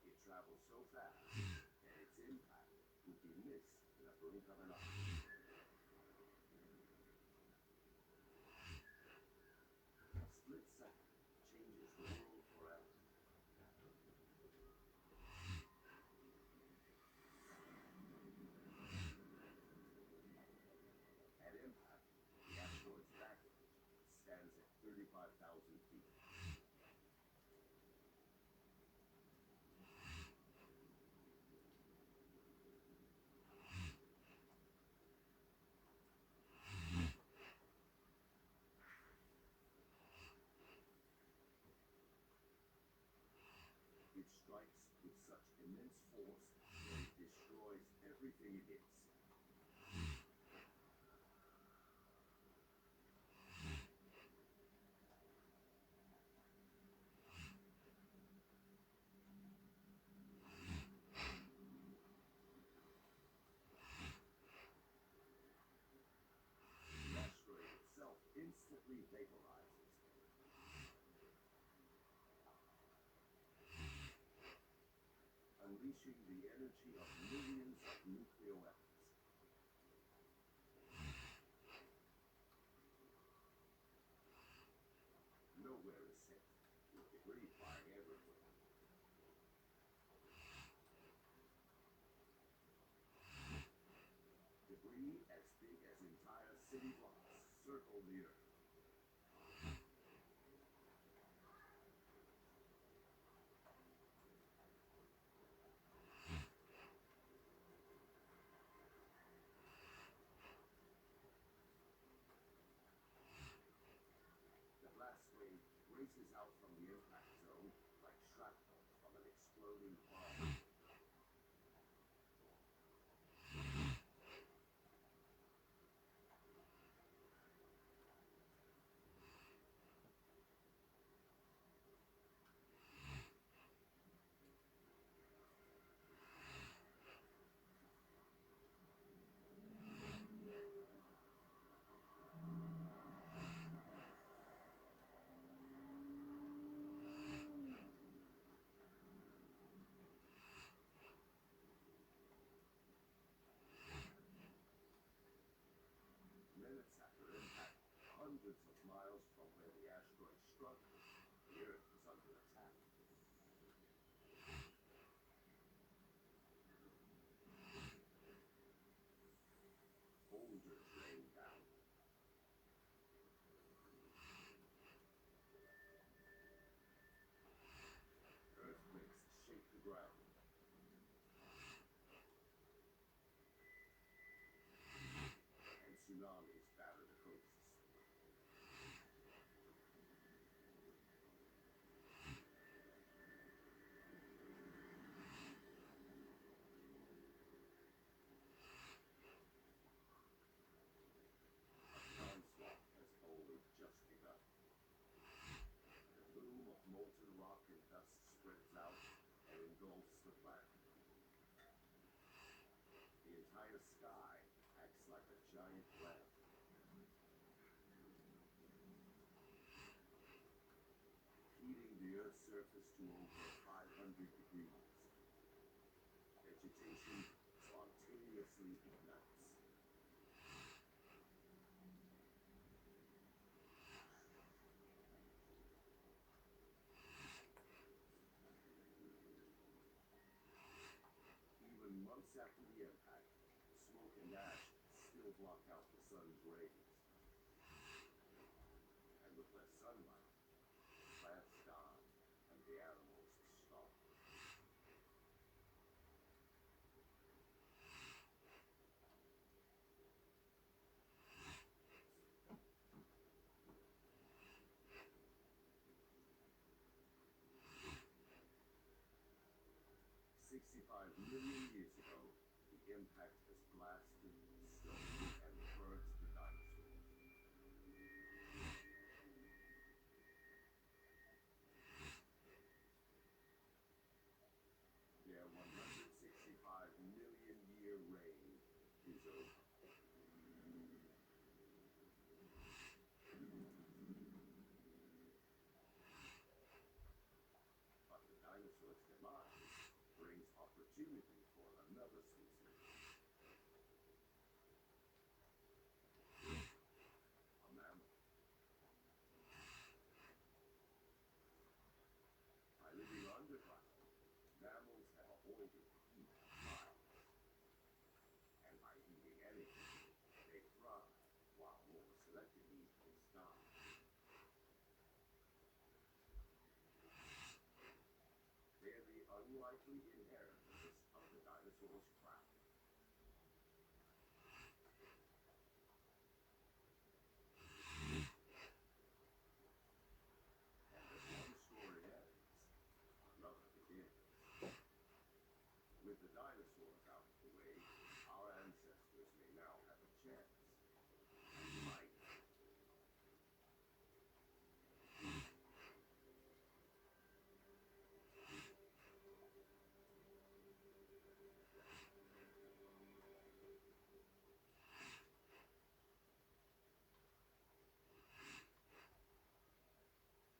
It travels so fast that its impact would be missed in a blink of an eye. A split second changes the world forever. At impact, the asteroid's background stands at 35,000 feet. It strikes with such immense force that it destroys everything it hits. The asteroid itself instantly vaporizes, unleashing the energy of millions of nuclear weapons. Nowhere is safe, with debris flying everywhere. Debris as big as entire city blocks circle the Earth. surface to over 500 degrees. Vegetation spontaneously ignites. Even months after the impact, smoke and ash still block out the sun's rays. And with less sunlight, plants die and the animals starve. "65 million years ago, the impact has blasted, stoned, and burnt the dinosaurs. Their 165 million year reign is over. But the dinosaurs' demise brings opportunity for another species. A mammal. By living underground, mammals have avoided heat for miles. And by eating anything, they thrive, while more selected eaters die. They're the unlikely inheritors of the dinosaurs' crown. And as one story ends, another begins. With the dinosaurs out of the way, our ancestors may now have a chance at life.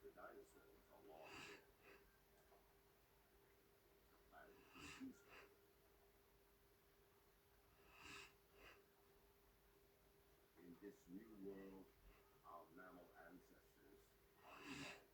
The dinosaurs are long dead. The planet is peaceful. In this new world, our mammal ancestors are evolved.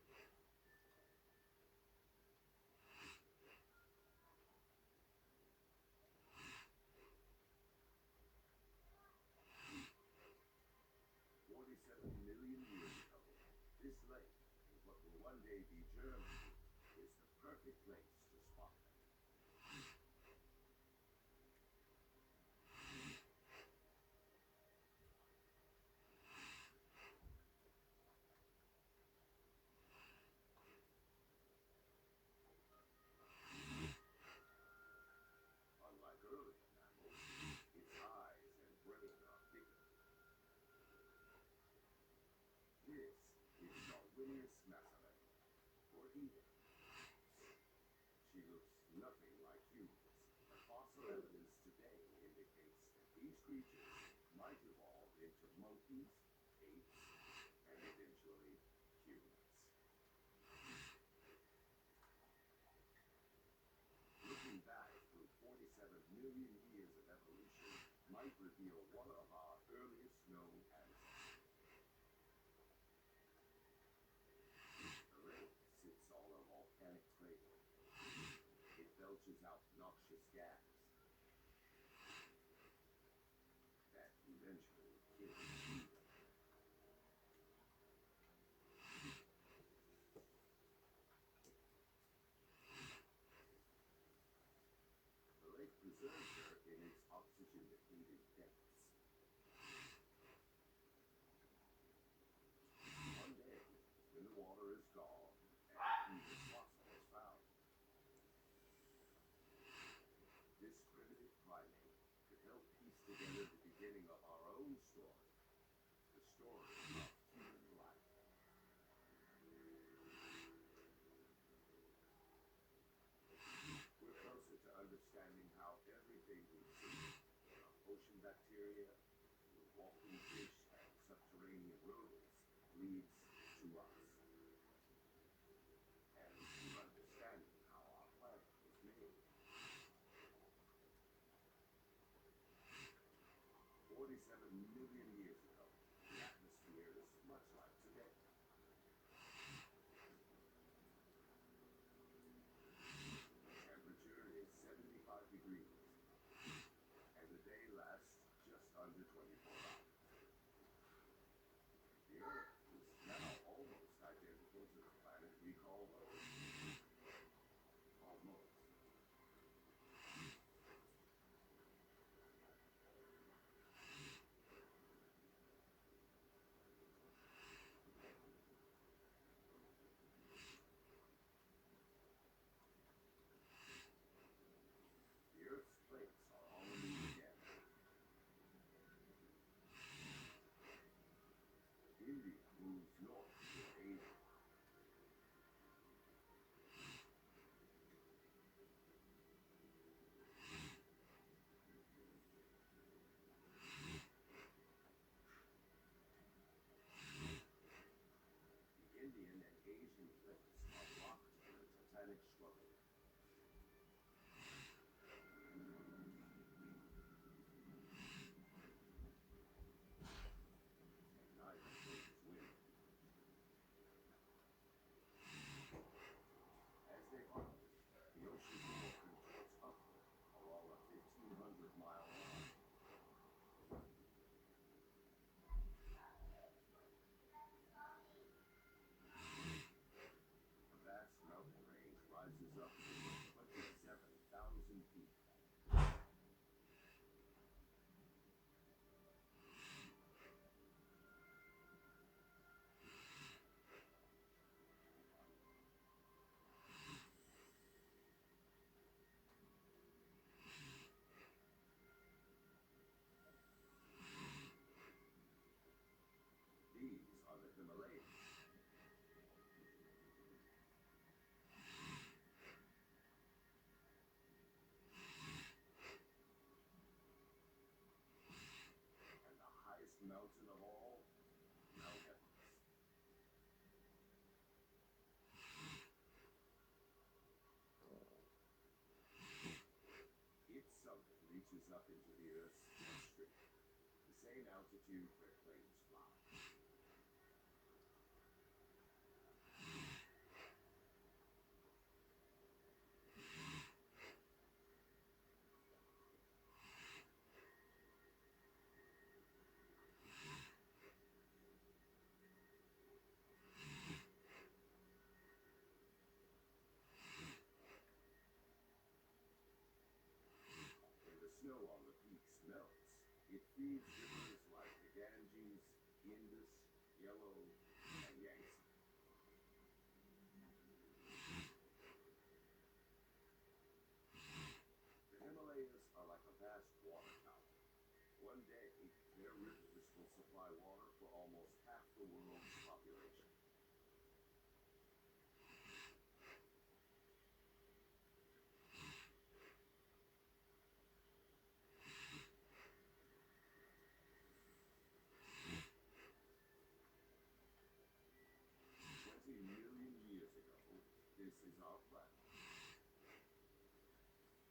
"47 million years ago, this lake, in what will one day be Germany, is the perfect place to spot them. Unlike earlier mammals, its eyes and brain are bigger. This is Darwinius massalae, or Eden. She looks nothing like humans, but fossil evidence today indicates that these creatures might evolve into monkeys, apes, and eventually humans. Looking back through 47 million years of evolution might reveal one of our earliest known ancestors. The lake sits on a volcanic crater. It belches out noxious gas that eventually kills people. The lake preserves her in its oxygen-depleted depths. One day, when the water is gone and Eden's fossil is found, this primitive primate could help piece together the beginning of our own story, the story of human life. We're closer to understanding how everything we see, from ocean bacteria to walking fish and subterranean rodents, leads to us. And rises up to 27,000 feet. These are the Himalayas. And the highest mountain of all, Mount Everest. Its summit reaches up into the Earth's midstream, the same altitude where planes fly. When the snow on the peaks melts, it feeds rivers like the Ganges, Indus, Yellow, and Yangtze. The Himalayas are like a vast water tower. One day, their rivers will supply water for almost half the world's population. Million years ago, this is our planet.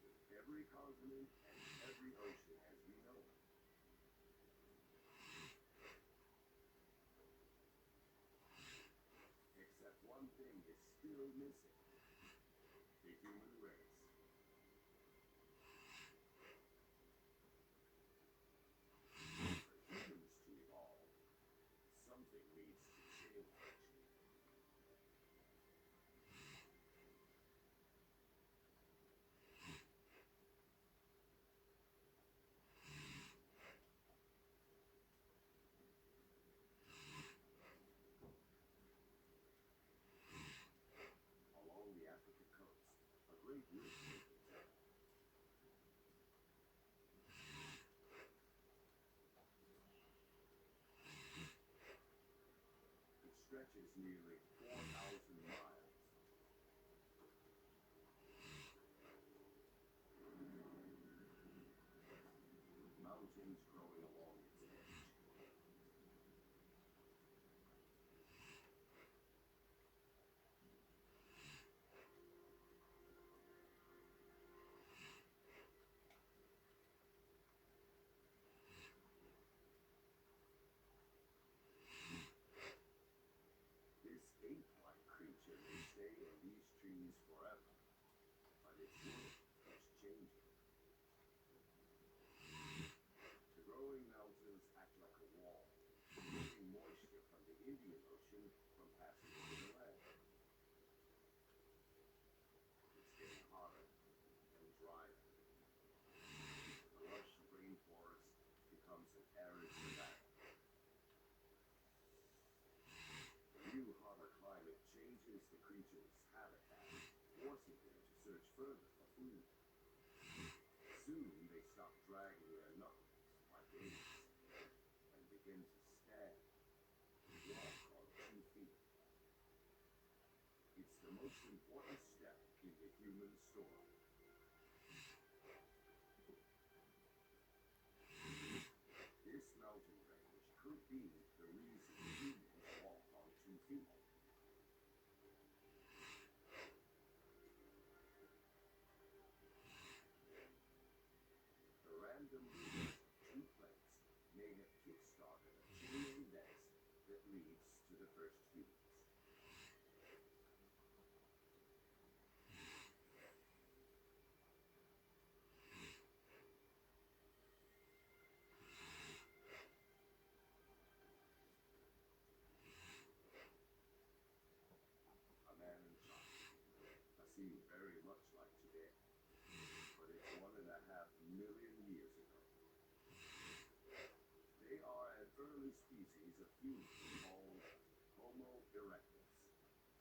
With every continent and every ocean as we know it. Except one thing is still missing. The human race. For humans to evolve, something needs to change. Along the African coast, a great rift opens up. It stretches nearly 4,000 miles. Mountains growing along its edge. This ape-like creature may stay in these trees forever, but its world is changing. The growing mountains act like a wall, keeping moisture from the Indian Ocean from passing to the land. It's getting hotter and drier. The lush rainforest becomes an arid savanna. The new hotter climate changes the creature's habitat, forcing them to search further for food. Soon they stop dragging their knuckles like apes and begin to stand, walk on 2 feet. It's the most important step in the human story. This mountain range could be the reason humans walk on 2 feet. The random movement of 2 plates may have kick-started a chain of events that leads to the first humans. human called Homo erectus.